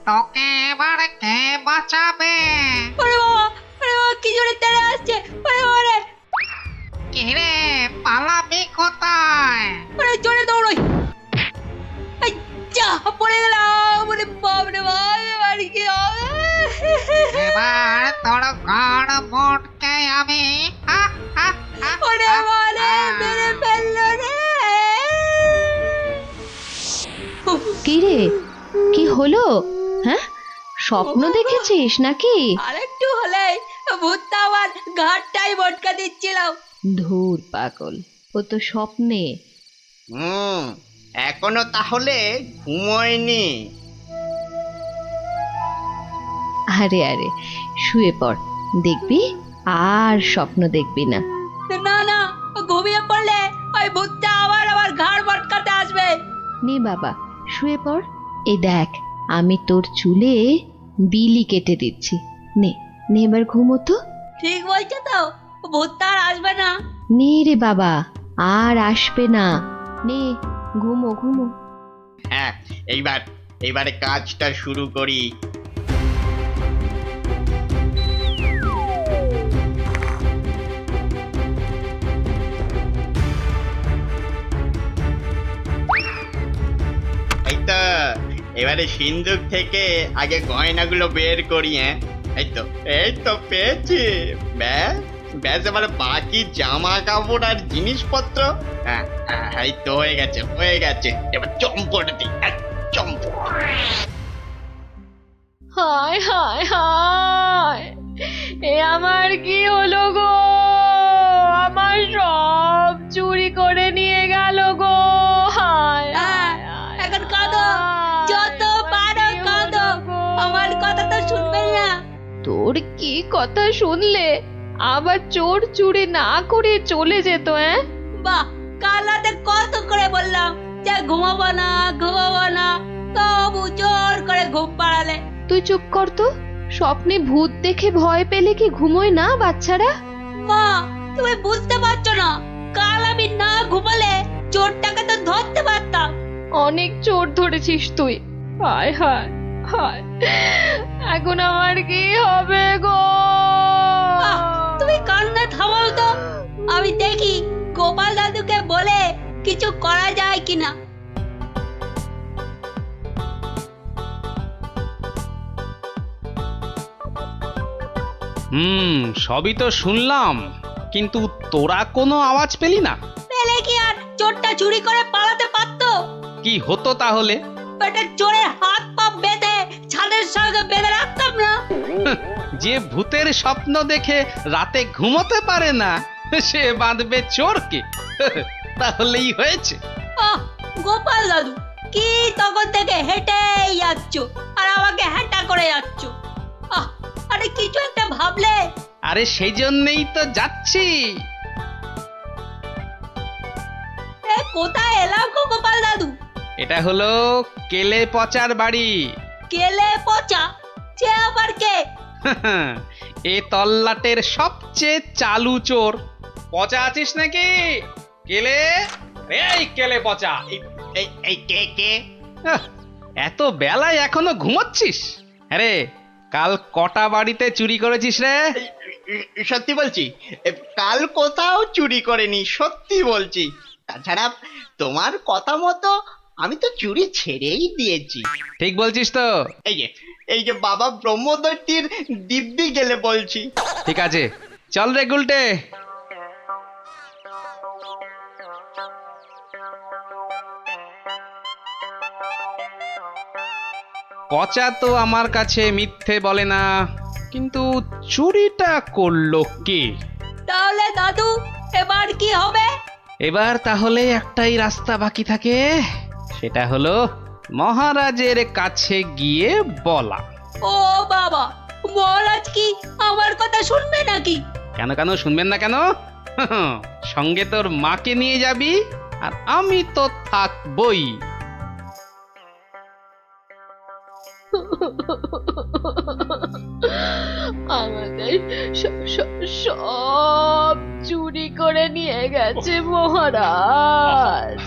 তোকে এবার কে বাঁচাবে? ওরে বাবা, কি জোরে তেড়ে আসছে! ওরে ওরে কে রে, পালাবি কোথায়? ওরে, জোরে দৌড়ই! এই যা, পড়ে গেলাম! ওরে বাপ রে বাপ, এবার কি হবে? এবার তোর ঘর মোটকে আমি। হা, হা, হা, ওরে হা, বাবারে, হা। মেরে ফেললো রে! কি রে, কি হলো? হ্যাঁ, স্বপ্ন দেখেছিস নাকি? আরেকটু হলে ভূতটা আমার ঘাটটাই বটকা দিচ্ছিল। ধুর পাগল, ও তো স্বপ্নে। এখনো তাহলে ঘুমোয়নি? আরে আরে, শুয়ে পড়, দেখবি আর স্বপ্ন দেখবি না। না না, ঘুমিয়ে পড়লে ওই ভূতটা আবার আমার ঘাড় বটকাতে আসবে। নে বাবা, শুয়ে পড়। এই দেখ, আমি তোর চুলে বিলি কেটে দিচ্ছি। নে নে, এবার ঘুমো তো। ঠিক বলছো তো, ভূতটা আর আসবে না। নে রে বাবা, আর আসবে না। নে, ঘুমো ঘুমো। হ্যাঁ, এইবারে কাজটা শুরু করি। এই তো, এবারে সিন্দুক থেকে আগে গয়নাগুলো বের করি। হ্যাঁ, এই তো পেয়েছি। ব্যাস ব্যাস, এবারে বাকি জামা কাপড় আর জিনিসপত্র। হ্যাঁ হ্যাঁ, এই তো হয়ে গেছে। এবার চম্পট দিই, চম্পট। হায় হায় হায়, এ আমার কি হলো গো? আমার সব চুরি করে নিয়ে গেল গো। হায় হায় হায়, এখন কাঁদো, যত পারো কাঁদো, আমার কথা তো শুনবে না। তোর কি কথা শুনলে আবার চোর চুরি না করে চলে যেত? বাহ, কাল রাতে কত করে বললাম যে ঘুমাবো না, তবু জোর করে ঘুম পাড়ালে। তুই চুপ কর তো। স্বপ্নে ভূত দেখে ভয় পেলে কি ঘুমোয় না বাচ্চারা? মা, তুমি বুঝতে পারছো না, কাল আমি না ঘুমালে চোরটাকে তো ধরতে পারতাম। অনেক চোর ধরেছিস তুই। হায় হায় হায়, এখন আমার কি হবে গো? আহ, তুমি কান্না থামাও তো, আমি দেখি গোপাল দাদুকে বলে কিছু করা যায় কিনা। সবই তো শুনলাম, কিন্তু তোরা কোনো আওয়াজ পেলি না? পেলে কি আর চোরটা চুরি করে পালাতে পারতো? কি হতো তাহলে? পেটের চোরের হাত পা বেঁধে ছাদের সঙ্গে বেঁধে রাখতাম না। যে ভূতের স্বপ্ন দেখে রাতে ঘুমোতে পারে না, সে বাঁধবে চোরকে। তাহলেই হয়েছে। আহ, গোপাল দাদু, কি তখন থেকে হেঁটেই যাচ্ছ আর আমাকে হ্যাঁটা করে যাচ্ছ? আরে কিছু একটা ভাবলে। আরে সেই জন্যই তো যাচ্ছি। কোথায় এলাম গো গোপাল দাদু? এটা হলো কেলে পচার বাড়ি। কেলে পচা? সে আবার কে? এ তল্লাটের সবচেয়ে চালু চোর। পচা আছিস নাকি? কেলে, এই কেলে পচা। এই কে কে? আহ, এত বেলায় এখনো ঘুমোচ্ছিস? আরে কাল কটা বাড়িতে চুরি করেছিস রে? সত্যি বলছি, কাল কোথাও চুরি করেনি, সত্যি বলছি। তাছাড়া তোমার কথা মতো আমি তো চুরি ছেড়েই দিয়েছি। ঠিক বলছিস তো? এই যে বাবা ব্রহ্মদত্তির দিব্যি গেলে বলছি। ঠিক আছে, চল রে গুলটে। পচা তো আমার কাছে মিথ্যে বলে না, কিন্তু চুরিটা করলো কে? তাহলে দাদু, এবার কি হবে? এবার তাহলে একটাই রাস্তা বাকি থাকে, সেটা হলো মহারাজের কাছে গিয়ে বলা। ও বাবা, মহারাজ কি আমার কথা শুনবে নাকি? কেন কেন শুনবেন না কেন? সঙ্গে তোর মাকে নিয়ে যাবি, আর আমি তো থাকবই। আমাদের সব চুরি করে নিয়ে গেছে মহারাজ।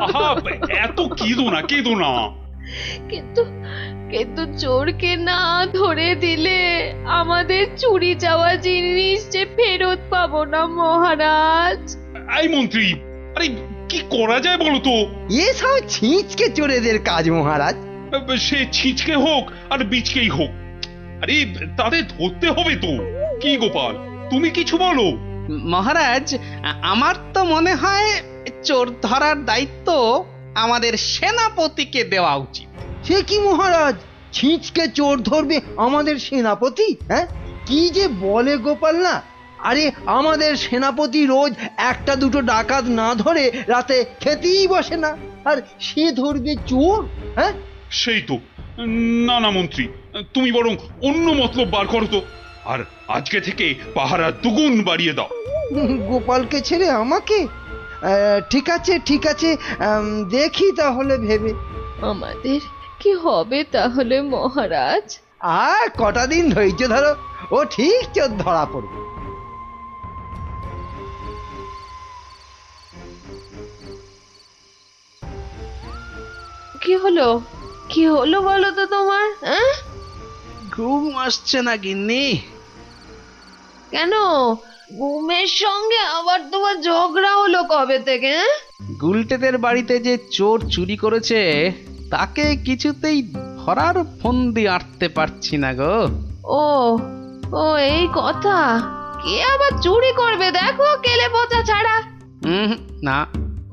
আহা, এত কেঁদো না। কিন্তু কিন্তু চোরকে না ধরে দিলে আমাদের চুরি যাওয়া জিনিস যে ফেরত পাবো না মহারাজ। এই মন্ত্রী, আরে কি করা যায় বলো তো? এসব ছিঁচকে চোরেদের কাজ মহারাজ। সে ছিঁচকে হোক আর বিচকেই হোক, আরে তাদের ধরতে হবে তো। কি গোপাল, তুমি কিছু বলো? মহারাজ, আমার তো মনে হয় চোর ধরার দায়িত্ব আমাদের সেনাপতিকে দেওয়া উচিত। সে কি মহারাজ, ছিঁচকে চোর ধরবে আমাদের সেনাপতি? হ্যাঁ, কি যে বলে গোপাল না। আরে আমাদের সেনাপতি রোজ একটা দুটো ডাকাত না ধরে রাতে খেতেই বসে না, আর সে ধরবে চোর? হ্যাঁ, সেই তো। না মন্ত্রী, তুমি বরং অন্য মতলব বার করো তো। আর আজকে থেকে পাহারা দুগুণ বাড়িয়ে দাও। গোপালকে ছেড়ে আমাকে? ঠিক আছে ঠিক আছে, দেখি তাহলে ভেবে। আমাদের কি হবে তাহলে মহারাজ? আর কটা দিন ধৈর্য ধরো, ও ঠিক চোর ধরা পড়বে। কি হলো, কি হলো বলো তো তোমার? হ্যাঁ, ঘুম আসছে না গিন্নি? কেন ঘুমের সঙ্গে আবার তোমার ঝগড়া হলো কবে থেকে? গুলটেদের বাড়িতে যে চোর চুরি করেছে তাকে কিছুতেই ধরার ফন্দি আঁটতে পারছি না গো। ও ও এই কথা। কে আবার চুরি করবে দেখো, কেলে পচা ছাড়া। না,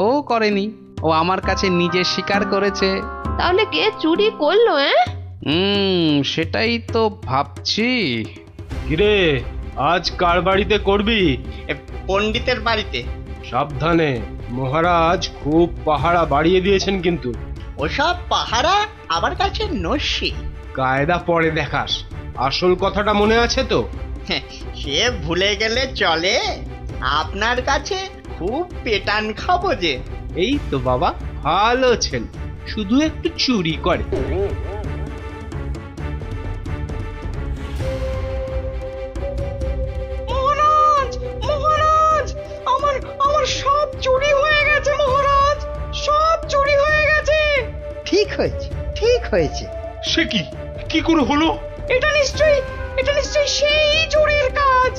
ও করেনি, ও আমার কাছে নিজে স্বীকার করেছে। তাহলে কে চুরি করলো? সেটাই তো ভাবছি। কিরে, আজ কার বাড়িতে করবি? পণ্ডিতের বাড়িতে। সাবধানে, মহারাজ খুব পাহারা বাড়িয়ে দিয়েছেন কিন্তু। ওসব পাহারা আমার কাছে নস্যি। কায়দা পরে দেখাস, আসল কথাটা মনে আছে তো? সে ভুলে গেলে চলে? আপনার কাছে খুব পেটান খাবো যে। এই তো বাবা, ভালো ছেলে, শুধু একটু চুরি করে। মহারাজ, মহারাজ, আমার আমার সব চুরি হয়ে গেছে মহারাজ, সব চুরি হয়ে গেছে। ঠিক হয়েছে ঠিক হয়েছে। সে কি, কি করে হলো? এটা নিশ্চয়ই সেই চোরের কাজ।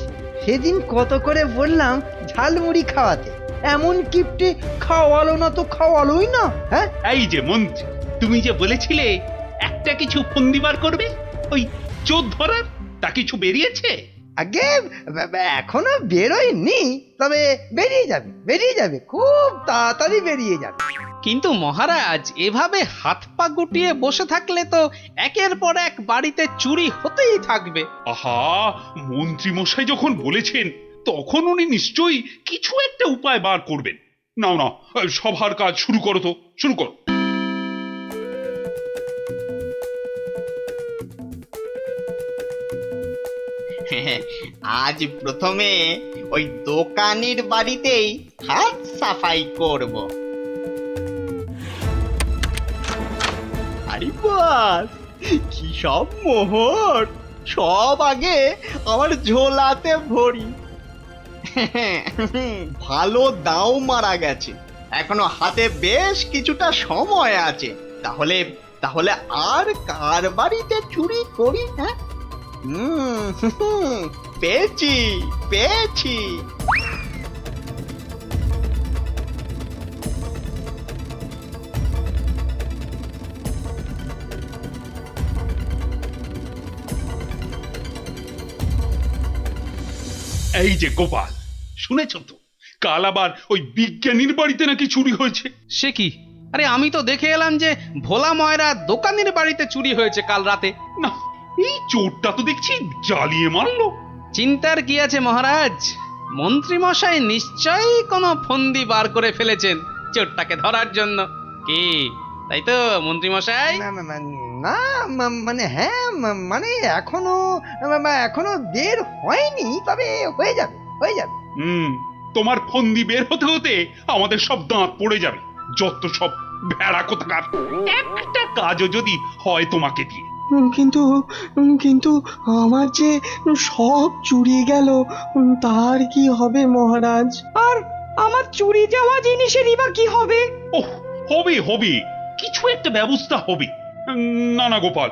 সেদিন কত করে বললাম ঝালমুড়ি খাওয়াতে, এমন কিপটে খাওয়ালো না তো খাওয়ালোই না। হ্যাঁ, এই যে মন্ত্রী, তুমি যে বলেছিলে একটা কিছু ফন্দি বার করবে ওই চোর ধরার, তা কিছু বেরিয়েছে? আগে এখনো বেরোয়নি, তবে বেরিয়ে যাবে, খুব তাড়াতাড়ি বেরিয়ে যাবে। কিন্তু মহারাজ, এভাবে হাত পা গুটিয়ে বসে থাকলে তো একের পর এক বাড়িতে চুরি হতেই থাকবে। আহা, মন্ত্রী মশাই যখন বলেছেন তখন উনি নিশ্চয়ই কিছু একটা উপায় বার করবেন। নাও না, সভার কাজ শুরু করো তো, শুরু করো। আজ প্রথমে ওই দোকানির বাড়িতেই হাত সাফাই করব। আরে বাস, কি সব মোহর! সব আগে আমার ঝোলাতে ভরি। ভালো দাও মারা গেছে, এখনো হাতে বেশ কিছুটা সময় আছে। তাহলে তাহলে আর কার বাড়িতে চুরি করি? হ্যাঁ, পেয়েছি পেয়েছি। এই যে গোপাল, শুনেছ তো কাল আবার ওই বিজ্ঞানীর বাড়িতে নাকি চুরি হয়েছে? সে কি? আরে আমি তো দেখে এলাম যে ভোলা ময়রা দোকানের বাড়িতে চুরি হয়েছে কাল রাতে। না, এই চোরটা তো দেখছি জ্বালিয়ে মারলো। চিন্তার কি আছে মহারাজ, মন্ত্রী মশাই নিশ্চয়ই কোনো ফন্দি বার করে ফেলেছেন চোরটাকে ধরার জন্য। কি তাই তো মন্ত্রী মশাই? না মানে হ্যাঁ, মানে এখনো বের হয়নি, তবে হয়ে যাবে। তোমার ফন্দি বের হতে হতে আমাদের সব দাঁত পড়ে যাবে। যত সব ভেড়া কোথাকার, একটা কাজও যদি হয় তোমাকে দিয়ে। কিন্তু কিন্তু আমার যে সব চুরি গেল, তার কি হবে মহারাজ? আর আমার চুরি যাওয়া জিনিসেরই বা কি হবে? ওহ, হবে হবে, কিছু একটা ব্যবস্থা হবে। না না গোপাল,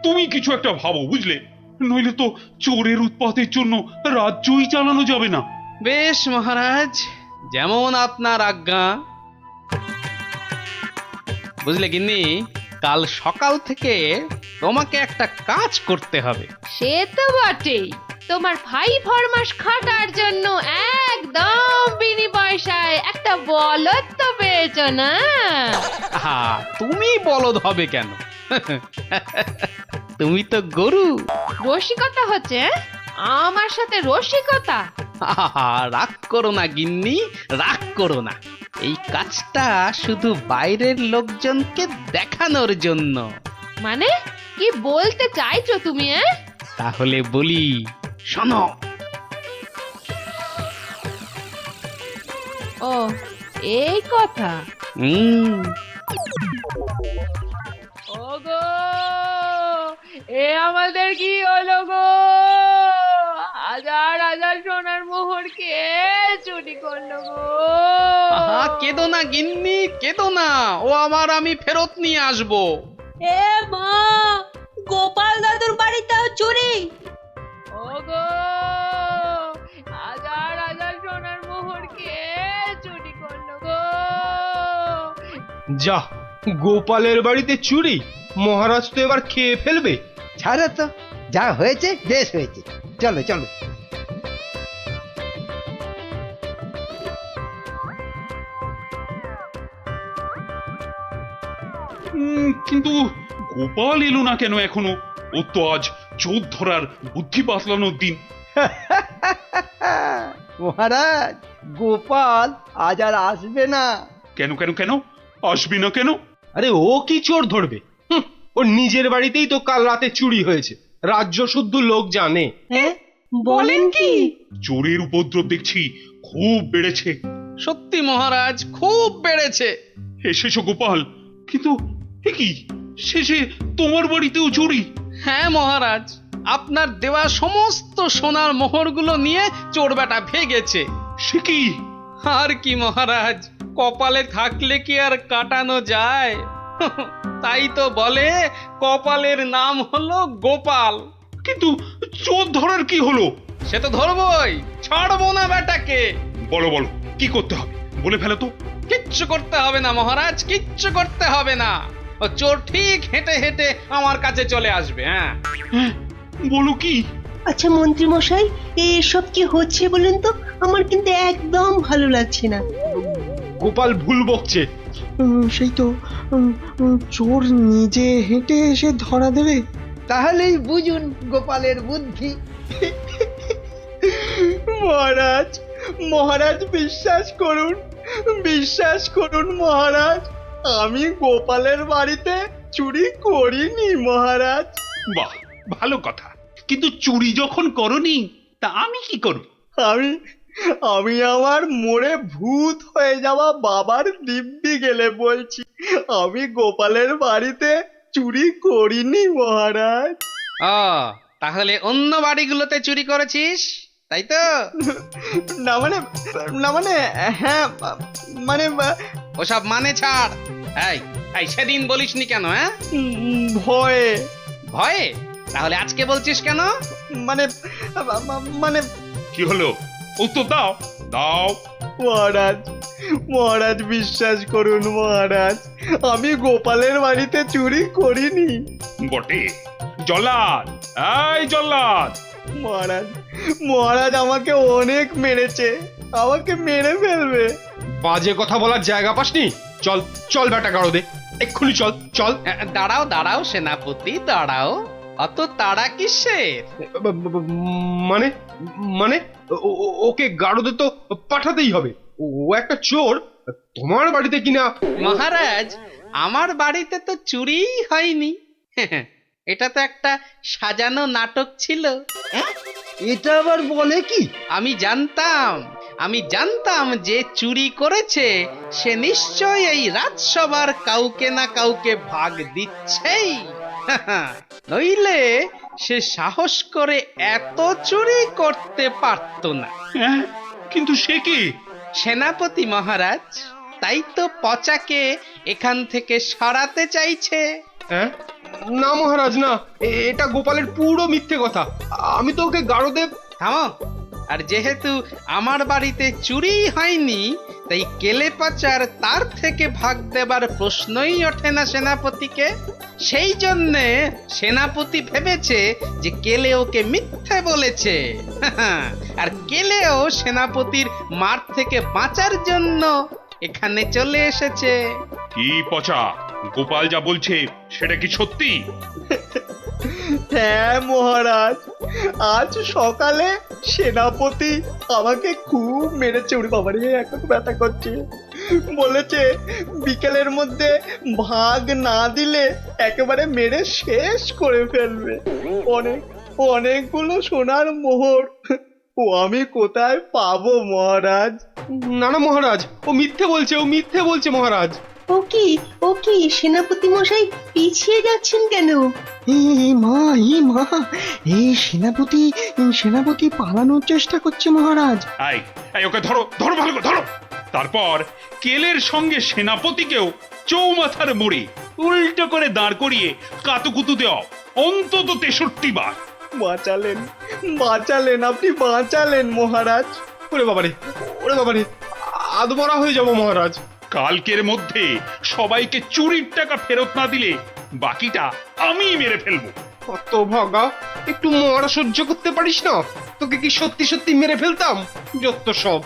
তুমি কিছু একটা ভাবো, বুঝলে? নইলে তো চোরের উৎপাতের জন্য রাজ্যই চালানো যাবে না। বেশ মহারাজ, যেমন আপনার আজ্ঞা। বুঝলে গিন্নি, কাল সকাল থেকে তোমাকে একটা কাজ করতে হবে। সে তো বটেই, তোমার ভাই ফরমাস খাটার জন্য একদম বিনি পয়সায় একটা বলদ তো পেয়েছ না? হা, তুমি বলদ হবে কেন? তুমি তো গরু। রসিকতা হচ্ছে? আমার সাথে রসিকতা? আহা, রাগ করো না গিন্নি, রাগ করো না। এই কাজটা শুধু বাইরের লোকজনকে দেখানোর জন্য। মানে কি বলতে চাইছো তুমি? তাহলে বলি, শোনো। ও, এই কথা। ওগো, এ আমাদের কি হলো গো? হাজার হাজার সোনার মোহর কে চুরি করলো গো? আহা, কেঁদো না গিন্নি, কেঁদো না। ও আমার, আমি ফেরত নিয়ে আসবো। এ মা, গোপাল দাদুর বাড়িতেও চুরি? ওগো, হাজার হাজার সোনার মোহর কে চুরি করলো গো? যা, গোপালের বাড়িতে চুরি! মহারাজ তো এবার খেয়ে ফেলবে। ছাড়ো তো, যা হয়েছে বেশ হয়েছে। চলো চলো। কিন্তু গোপাল এলো না কেন এখনো? ও তো আজ চোর ধরার বুদ্ধি বাতলানোর দিন। মহারাজ, গোপাল আজ আর আসবে না। কেন কেন কেন আসবে না কেন? আরে ও কি চোর ধরবে? ওর নিজের বাড়িতেই তো কাল রাতে চুরি হয়েছে, রাজ্য শুদ্ধ লোক জানে। হ্যাঁ, বলেন কি? চোরের উপদ্রব দেখছি খুব বেড়েছে। সত্যি মহারাজ, খুব বেড়েছে। এসেছো গোপাল, কিন্তু এ কি, শেষে তোমার বাড়িতেও চুরি? হ্যাঁ মহারাজ, আপনার দেওয়া সমস্ত সোনার মোহরগুলো নিয়ে চোর বেটা ভেগেছে। সে কি? আর কি মহারাজ, কপালে থাকলে কি আর কাটানো যায়? তাই তো বলে কপালের নাম হলো গোপাল। কিন্তু চোর ধরার কি হলো? সে তো ধরবই, ছাড়বো না বেটাকে। বলো বলো, কি করতে হবে বলে ফেলো তো। কিচ্ছু করতে হবে না মহারাজ, কিচ্ছু করতে হবে না। ও চোর ঠিক হেঁটে হেঁটে আমার কাছে চলে আসবে। হ্যাঁ, বলো কি? আচ্ছা মন্ত্রী মশাই, এসব কি হচ্ছে বলুন তো? আমার কিন্তু একদম ভালো লাগছে না। গোপাল ভুল বকছে। সেই তো, চোর নিজে হেঁটে এসে ধরা দেবে। তাহলেই বুঝুন গোপালের বুদ্ধি। মহারাজ, মহারাজ বিশ্বাস করুন, বিশ্বাস করুন মহারাজ, আমি গোপালের বাড়িতে চুরি করিনি মহারাজ। বাহ, ভালো কথা। কিন্তু চুরি যখন করনি, তা আমি কি করব? আমি আমি আমার মোড়ে ভূত হয়ে যাওয়া বাবার দিব্যি গেলে বলছি, আমি গোপালের বাড়িতে চুরি করিনি মহারাজ। ও, তাহলে অন্য বাড়িগুলোতে চুরি করেছিস, তাই তো? না মানে, না মানে, হ্যাঁ মানে, ওসব মানে ছাড়। এই এই সেদিন বলিসনি কেন? হ্যাঁ, ভয়ে। ভয়ে? তাহলে আজকে বলছিস কেন? মানে, মানে কি হলো? উত্তর দাও, দাও। মহারাজ, মহারাজ বিশ্বাস করুন মহারাজ, আমি গোপালের বাড়িতে চুরি করিনি। বটে? জল্লাদ, এই জল্লাদ! মহারাজ, মহারাজ আমাকে অনেক মেরেছে, আমাকে মেরে ফেলবে। বাজে কথা বলার জায়গা পাসনি? চল চল বেটা গাড়ো দে, এক্ষুনি চল চল। দাঁড়াও দাঁড়াও সেনাপতি, দাঁড়াও। অত তাড়া কিসের? মানে মানে ওকে গাড়োদে তো পাঠাতেই হবে। ও একটা চোর, তোমার বাড়িতে কিনা। মহারাজ, আমার বাড়িতে তো চুরিই হয়নি। এটা তো একটা সাজানো নাটক ছিল। এটা আবার বলে কি? আমি জানতাম যে চুরি করেছে সে নিশ্চয়ই এই রাজসভার কাউকে না কাউকে ভাগ দিচ্ছেই। নইলে সে সাহস করে এত চুরি করতে পারত না। হ্যাঁ, কিন্তু সে কি? সেনাপতি মহারাজ, তাই তো পচাকে এখান থেকে সরাতে চাইছে। হ্যাঁ, না মহারাজ না, এটা গোপালের পুরো মিথ্যে কথা। আমি তো ওকে গারদে। থামো। আর যেহেতু আমার বাড়িতে চুরি হয়নি, তাই কেলে পচার তার থেকে ভাগ দেবার প্রশ্নই ওঠে না সেনাপতিকে। সেই জন্যে সেনাপতি ভেবেছে যে কেলে ওকে মিথ্যে বলেছে। আর কেলেও সেনাপতির মার থেকে বাঁচার জন্য এখানে চলে এসেছে। কি পচা, গোপাল যা বলছে সেটা কি সত্যি? হ্যাঁ মহারাজ, আজ সকালে সেনাপতি আমাকে খুব মেরেছে। ওরে বাবারে, এখন ব্যথা করছে। বলেছে বিকেলের মধ্যে ভাগ না দিলে একেবারে মেরে শেষ করে ফেলবে। অনেকগুলো সোনার মোহর ও আমি কোথায় পাবো মহারাজ? না না মহারাজ, ও মিথ্যে বলছে মহারাজ। ও কি সেনাপতি মশাই পিছিয়ে যাচ্ছেন কেন? মা এই সেনাপতি পালানোর চেষ্টা করছে মহারাজ। এই ওকে ধরো, ধরো, ভালো করে ধরো। তারপর কেলের সঙ্গে সেনাপতিকেও চৌমাথার মোড়ে উল্টো করে দাঁড় করিয়ে কাতুকুতু দেওয়া অন্তত 63 বার। বাঁচালেন আপনি, বাঁচালেন মহারাজ। ওরে বাবারে, আদমরা হয়ে যাবো মহারাজ। কালকের মধ্যে সবাইকে চুরির টাকা ফেরত না দিলে বাকিটা আমি মেরে ফেলবো। কত ভাগা, একটু মরা সহ্য করতে পারিস না? তোকে কি সত্যি সত্যি মেরে ফেলতাম? যত সব।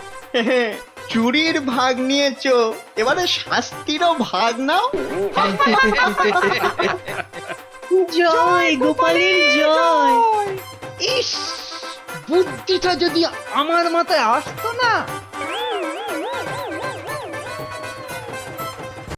চুরির ভাগ নিয়েছো, এবারে শাস্তিরও ভাগ নাও। জয় গোপালের জয়। ইস, বুদ্ধিটা যদি আমার মাথায় আসতো না,